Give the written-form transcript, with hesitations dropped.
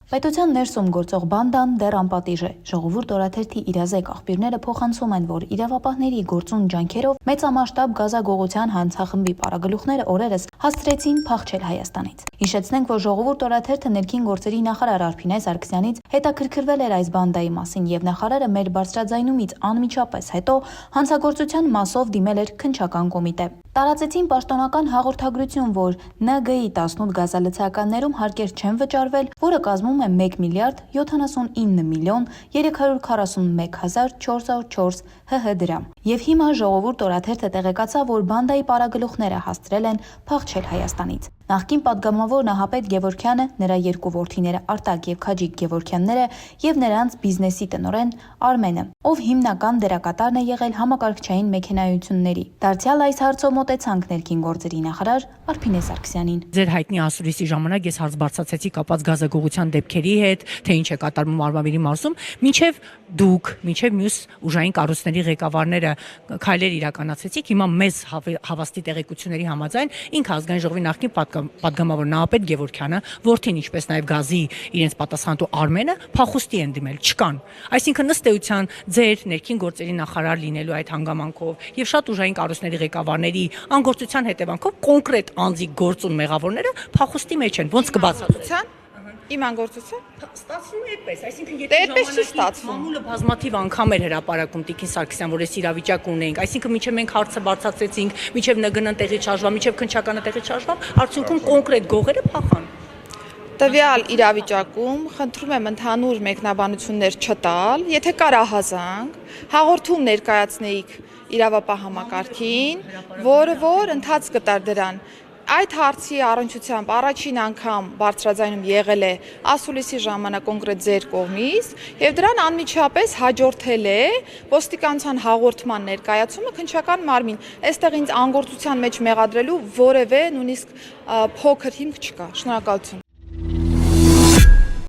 Պետության ներսում գործող բանդան դեռ անպատիժ է։ Ժողովուրդ օրաթերթի իրազեկ աղբյուրները փոխանցում են, որ իրավապահների գործուն ջանքերով մեծամասշտաբ գազագողության հանցախմբի պարագլուխները օրերս հասցրեցին փախչել Հայաստանից։ Հիշեցնենք, որ Ժողովուրդ օրաթերթը ներքին գործերի նախարար Արփինե Սարգսյանից հետաքրքրվել էր այս բանդայի մասին եւ նախարարը մեր բարձրաձայնումից անմիջապես հետո հանցագործության մասով դիմել էր քննչական կոմիտե։ Տարածեցին պաշտոնական հաղորդագրություն, որ ՆԳ-ի 18 գազալցականներում հարկեր չեն վճարվել, որը կազմում է 1 միլիարդ 79 միլիոն 341 հազար 404 ՀՀ դրամ։ Եվ հիմա Ժողովուրդ օրաթերթը տեղեկացավ, որ բանդայի պարագլուխները հասցրել են փախչել Հայաստանից։ Նախկին պատգամավոր Նահապետ Գևորգյանը, նրա երկու որդիները Արտակ եւ Քաջիկ Գևորգյանները եւ նրանց բիզնեսի տնօրեն Արմենը, ով հիմնական դերակատարն է եղել համակարգչային մեքենայությունների։ Դարձյալ այս հարցով մոտեցանք ներքին գործերի նախարար Արփինե Սարգսյանին։ Ձեր հայտնի ասուլիսի ժամանակ ես հարց բարձրացեցի կապված գազագողության դեպքերի հետ, թե ինչ է կատարվում Արմավիրի մարզում, մինչև դուք, մինչև մյուս ուժային կառույցների ղեկավարները քայլեր իրականացրեցիք, հիմա մեզ հավաստի տեղեկությունների համաձայն ինքը ազգային ժողովի նախկին պատգամավոր Նահապետ Գևորգյանը, որդին ինչպես նաև գազի իրենց պատասխանատու Արմենը փախուստի են դիմել, չկան։ Այսինքն ըստ էության ձեր ներքին գործերի նախարար լինելու այդ հանգամանքով եւ շատ ուժային կառույցների ղեկավարների անգործության հետևանքով կոնկրետ անձի գործուն մեղավորները փախուստի մեջ են։ Ոնց կբացատրության։ Իմ անգործություն ստացվում է այդպես, այսինքն եթե մամուլը բազմաթիվ անգամ էր հրապարակում Տիկին Սարգսյան, որ այս իրավիճակ ունենք, այսինքն մինչև մենք հարցը բարձրացրեցինք, մինչև ՆԳՆ-ն տեղի չարժվա, մինչև քննչականը տեղի չարժվա, արդյունքում կոնկրետ գողերը փախան։ Տվյալ իրավիճակում խնդրում եմ ընդհանուր մեկնաբանություններ չտալ, եթե կար ահազանգ, հաղորդում ներկայացնեիք իրավապահ համակարգին, որ ընթաց կտար դրան։ Այդ հարցի առնչությամբ առաջին անգամ բարձրաձայնում եղել է ասուլիսի ժամանակ կոնկրետ ձեր կողմից եւ դրան անմիջապես հաջորդել է ոստիկանության հաղորդման ներկայացումը քննչական մարմին։ Այստեղ ինձ անգործության մեջ մեղադրելու որևէ նույնիսկ փոքր հիմք չկա։ Շնորհակալություն։